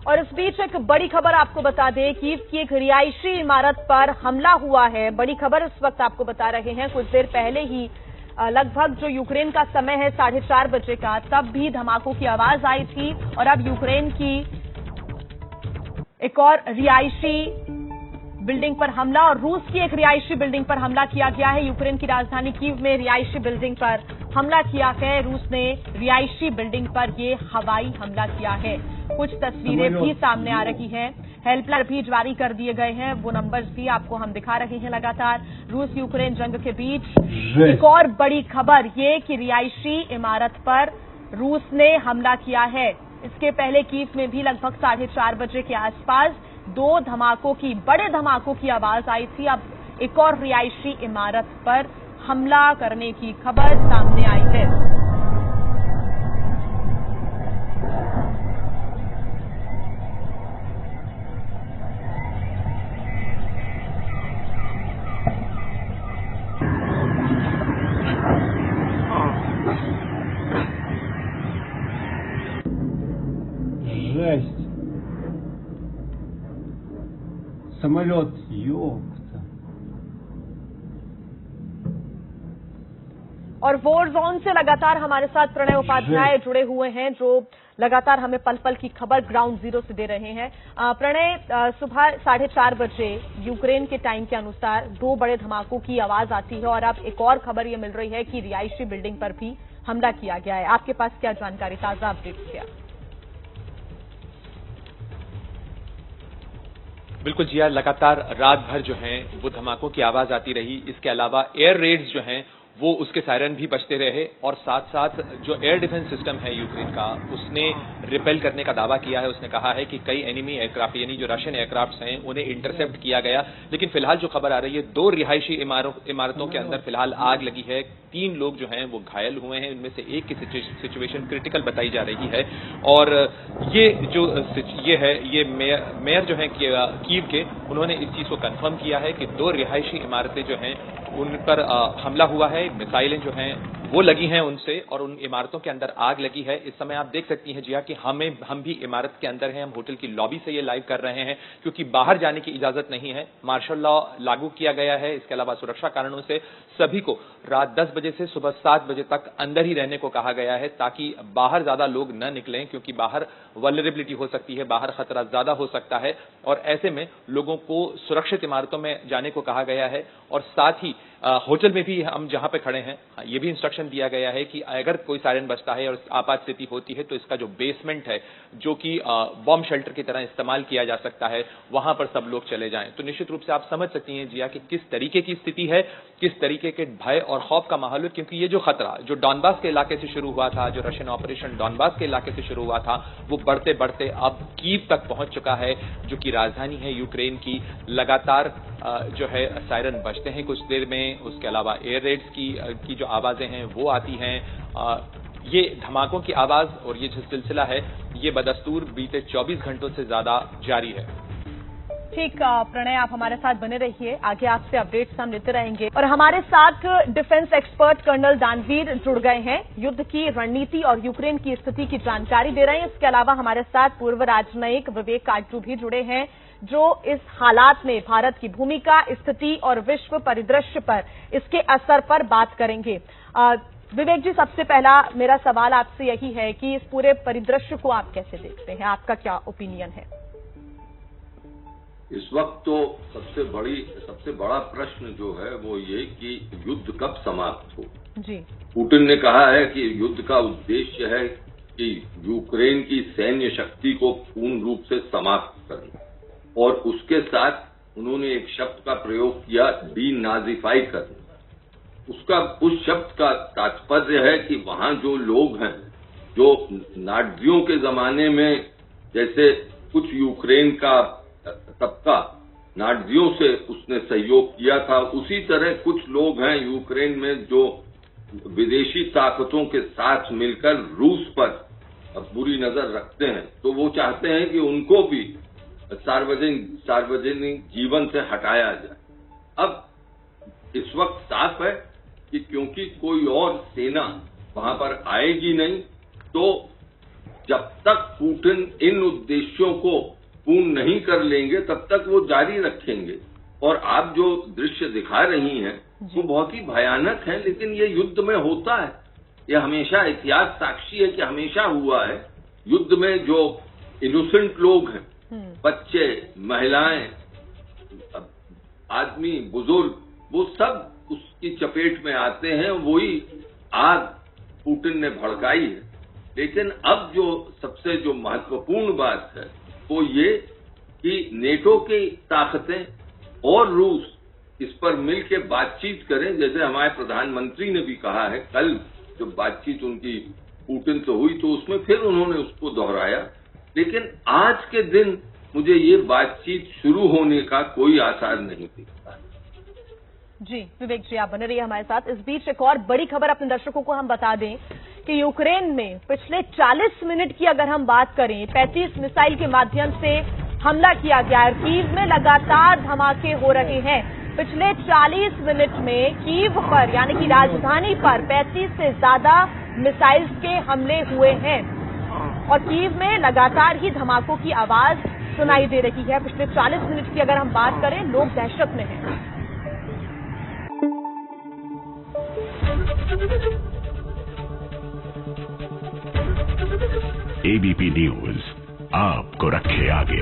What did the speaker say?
और इस बीच एक बड़ी खबर आपको बता दें, कीव की एक रिहायशी इमारत पर हमला हुआ है। बड़ी खबर इस वक्त आपको बता रहे हैं। कुछ देर पहले ही लगभग जो यूक्रेन का समय है 4:30 बजे का, तब भी धमाकों की आवाज आई थी और अब यूक्रेन की एक और रिहायशी बिल्डिंग पर हमला और रूस की एक रिहायशी बिल्डिंग पर हमला किया गया है। यूक्रेन की राजधानी कीव में रिहायशी बिल्डिंग पर हमला किया है। रूस ने रिहायशी बिल्डिंग पर ये हवाई हमला किया है। कुछ तस्वीरें भी सामने आ रही हैं। हेल्पलाइन भी जारी कर दिए गए हैं। वो नंबर्स भी आपको हम दिखा रहे हैं लगातार। रूस यूक्रेन जंग के बीच एक और बड़ी खबर ये कि रिहायशी इमारत पर रूस ने हमला किया है। इसके पहले कीव में भी लगभग 4:30 बजे के आसपास बड़े धमाकों की आवाज आई थी। अब एक और रिहायशी इमारत पर हमला करने की खबर सामने आई है। Жесть. Самолет, ёпта. और वॉर जोन से लगातार हमारे साथ प्रणय उपाध्याय जुड़े हुए हैं, जो लगातार हमें पल पल की खबर ग्राउंड जीरो से दे रहे हैं। प्रणय, सुबह 4:30 बजे यूक्रेन के टाइम के अनुसार 2 बड़े धमाकों की आवाज आती है और अब एक और खबर यह मिल रही है कि रिहायशी बिल्डिंग पर भी हमला किया गया है। आपके पास क्या जानकारी, ताजा अपडेट क्या? बिल्कुल जी, लगातार रात भर जो है वो धमाकों की आवाज आती रही। इसके अलावा एयर रेड्स जो हैं वो उसके सायरन भी बजते रहे और साथ साथ जो एयर डिफेंस सिस्टम है यूक्रेन का, उसने रिपेल करने का दावा किया है। उसने कहा है कि कई एनिमी एयरक्राफ्ट यानी जो रशियन एयरक्राफ्ट हैं उन्हें इंटरसेप्ट किया गया। लेकिन फिलहाल जो खबर आ रही है, 2 रिहायशी इमारतों के अंदर फिलहाल आग लगी है। 3 लोग जो हैं वो घायल हुए हैं। इनमें से एक की सिचुएशन क्रिटिकल बताई जा रही है। और ये मेयर जो है कीव के, उन्होंने इस चीज को कंफर्म किया है कि 2 रिहायशी इमारतें जो हैं उन पर हमला हुआ है। मिसाइलें जो हैं वो लगी हैं उनसे और उन इमारतों के अंदर आग लगी है। इस समय आप देख सकती हैं जिया कि हम भी इमारत के अंदर हैं। हम होटल की लॉबी से ये लाइव कर रहे हैं क्योंकि बाहर जाने की इजाजत नहीं है। मार्शल लॉ लागू किया गया है। इसके अलावा सुरक्षा कारणों से सभी को रात 10 बजे से सुबह 7 बजे तक अंदर ही रहने को कहा गया है ताकि बाहर ज्यादा लोग न निकलें, क्योंकि बाहर वल्नरेबिलिटी हो सकती है, बाहर खतरा ज्यादा हो सकता है। और ऐसे में लोगों को सुरक्षित इमारतों में जाने को कहा गया है। और साथ ही होटल में भी हम जहां पे खड़े हैं ये भी इंस्ट्रक्शन दिया गया है कि अगर कोई सायरन बजता है और आपात स्थिति होती है तो इसका जो बेसमेंट है, जो कि बॉम्ब शेल्टर की तरह इस्तेमाल किया जा सकता है, वहां पर सब लोग चले जाएं। तो निश्चित रूप से आप समझ सकती हैं जिया कि किस तरीके की स्थिति है, किस तरीके के भय और खौफ का माहौल है। क्योंकि ये जो खतरा जो डॉनबास के इलाके से शुरू हुआ था, जो रशियन ऑपरेशन डॉनबास के इलाके से शुरू हुआ था, वो बढ़ते बढ़ते अब कीव तक पहुंच चुका है, जो कि राजधानी है यूक्रेन की। लगातार जो है सायरन बजते हैं कुछ देर में। उसके अलावा एयर रेड्स की जो आवाजें हैं वो आती हैं। ये धमाकों की आवाज और ये जो सिलसिला है ये बदस्तूर बीते 24 घंटों से ज्यादा जारी है। ठीक, प्रणय, आप हमारे साथ बने रहिए। आगे आपसे अपडेट्स हम लेते रहेंगे। और हमारे साथ डिफेंस एक्सपर्ट कर्नल दानवीर जुड़ गए हैं, युद्ध की रणनीति और यूक्रेन की स्थिति की जानकारी दे रहे हैं। इसके अलावा हमारे साथ पूर्व राजनयिक विवेक काटजू भी जुड़े हैं, जो इस हालात में भारत की भूमिका, स्थिति और विश्व परिदृश्य पर इसके असर पर बात करेंगे। विवेक जी, सबसे पहला मेरा सवाल आपसे यही है कि इस पूरे परिदृश्य को आप कैसे देखते हैं? आपका क्या ओपिनियन है? इस वक्त तो सबसे बड़ा प्रश्न जो है वो ये कि युद्ध कब समाप्त हो। जी, पुतिन ने कहा है कि युद्ध का उद्देश्य है कि यूक्रेन की सैन्य शक्ति को पूर्ण रूप से समाप्त करना, और उसके साथ उन्होंने एक शब्द का प्रयोग किया, डीनाजीफाई करना। उस शब्द का तात्पर्य है कि वहां जो लोग हैं, जो नाज़ियों के जमाने में जैसे कुछ यूक्रेन का तबका नाज़ियों से उसने सहयोग किया था, उसी तरह कुछ लोग हैं यूक्रेन में जो विदेशी ताकतों के साथ मिलकर रूस पर बुरी नजर रखते हैं। तो वो चाहते हैं कि उनको भी सार्वजनिक जीवन से हटाया जाए। अब इस वक्त साफ है कि क्योंकि कोई और सेना वहां पर आएगी नहीं, तो जब तक पुतिन इन उद्देश्यों को पूर्ण नहीं कर लेंगे तब तक वो जारी रखेंगे। और आप जो दृश्य दिखा रही हैं वो बहुत ही भयानक है, लेकिन ये युद्ध में होता है। ये हमेशा इतिहास साक्षी है कि हमेशा हुआ है। युद्ध में जो इनोसेंट लोग हैं, बच्चे, महिलाएं, आदमी, बुजुर्ग, वो सब उसकी चपेट में आते हैं। वही आग पुतिन ने भड़काई है। लेकिन अब जो सबसे जो महत्वपूर्ण बात है वो ये कि नेटो की ताकतें और रूस इस पर मिलकर बातचीत करें, जैसे हमारे प्रधानमंत्री ने भी कहा है। कल जब बातचीत उनकी पुतिन से हुई तो उसमें फिर उन्होंने उसको दोहराया। लेकिन आज के दिन मुझे ये बातचीत शुरू होने का कोई आसार नहीं दिखता। जी विवेक जी, आप बने रहिए हमारे साथ। इस बीच एक और बड़ी खबर अपने दर्शकों को हम बता दें कि यूक्रेन में पिछले 40 मिनट की अगर हम बात करें, 35 मिसाइल के माध्यम से हमला किया गया है। कीव में लगातार धमाके हो रहे हैं। पिछले 40 मिनट में कीव पर यानी कि राजधानी पर 35 से ज्यादा मिसाइल्स के हमले हुए हैं और कीव में लगातार ही धमाकों की आवाज सुनाई दे रही है। पिछले 40 मिनट की अगर हम बात करें, लोग दहशत में हैं। एबीपी न्यूज आपको रखे आगे।